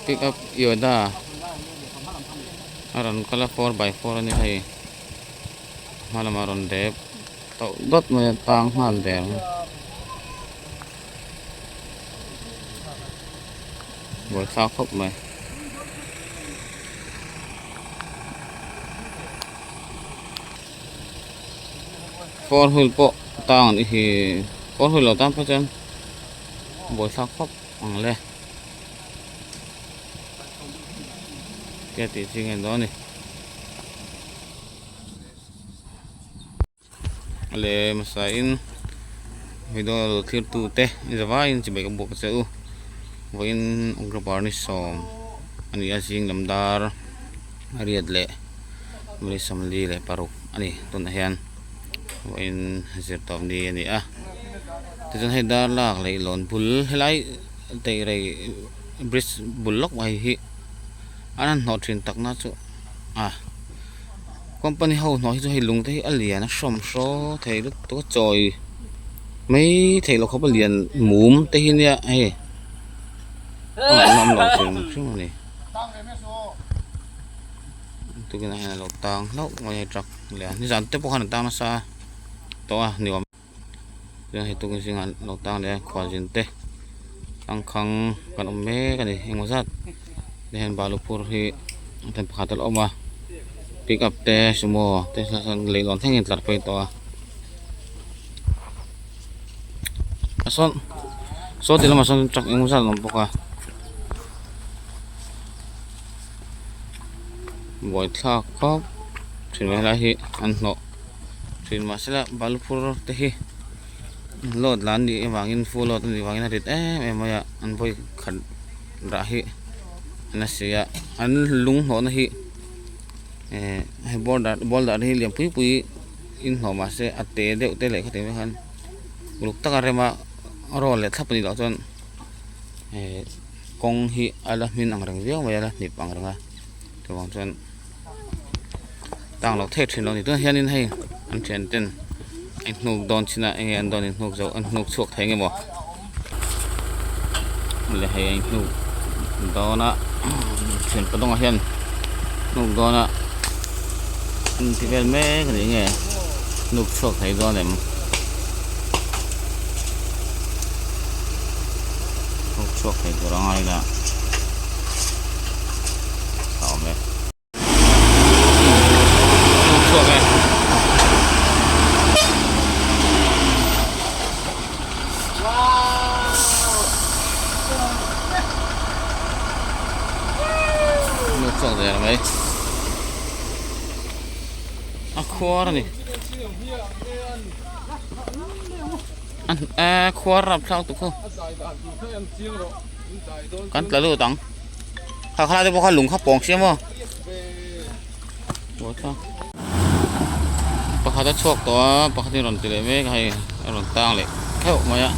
pick up Yoda aron kala 4x4 ni hai malam aron dep tau dot mo tang mal der boy sa khop mai four wheel po tang ni hi four wheel lo tam pa chen boy sa khop ang le cái tí chuyện đó này lệ mà sai video thiệt tu te giờ vai chỉ bảy cái bộ sẽ u với ông cái bảo này xong anh ấy xin làm dar ariat lệ mới xong đi lệ paruk anh ấy tuần này với hazard tom đi anh ấy à thì cho hay dar là lấy lon bull hay lấy tay này bridge bullock hay hi anh nó truyền tắc nó chứ à company hậu nói cho hay lùng thấy liền nó sòng số thấy rất tốt trời mấy thầy nó không có liền múm tây nè hay năm lọ truyền chứ này tôi cái này là lọ tang lọ ngoài trọc liền như dàn tiếp bộ hành tang nó xa to à nhiều rồi thì tôi cái gì ngàn lọ tang để khoa chuyện tê tăng khăng còn ông mẹ cái này anh có rất dengan balupur hi tempat katal oma pick up teh semua teh sang lelon thengin tlar pe to ason so tila mason trak ing usal nompo ka boy thak khop thin mai la hi an no thin ma sela balupur te hi lot lan di wangin full lot di wangin rit em ya an boy khan ra hi nasiya an lung ho na hi bol da hi liam pui pui in ho ma se ate de te le khate han luk ta re ma ro le thap ni lo chon kong hi ala min ang rang viau ma la ni pang ranga to wang chon tang lo the thin lo ni to hian in hei an chen ten anh nuk don china anh don in nuk zo an nuk chuak thai nge mo le hei anh nuk dona chuyển cái đông hiền nục dona thì về mấy cái gì nghe nục chuột thấy do này nục chuột thấy của nó ngay là tao mẹ nục chuột này chuột này là mấy khoa này ăn khoa rập sao tụi cô cắn là lừa tặng khá khá thì bao lùng khắp bóng xem không bố sao bao khá chuột to bao khá thì ròn tỉ mấy cái ròn tang lại khéo mà ạ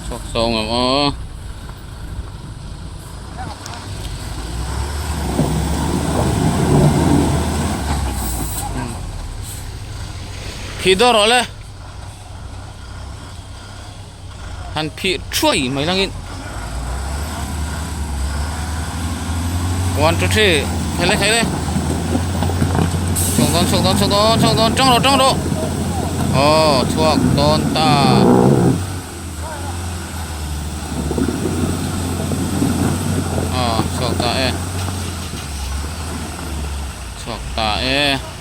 chuột sông mà phi đó rồi lên hắn phi chui mấy lần in 1 2 3 thấy lên trong đó thuộc đòn ta thuộc ta e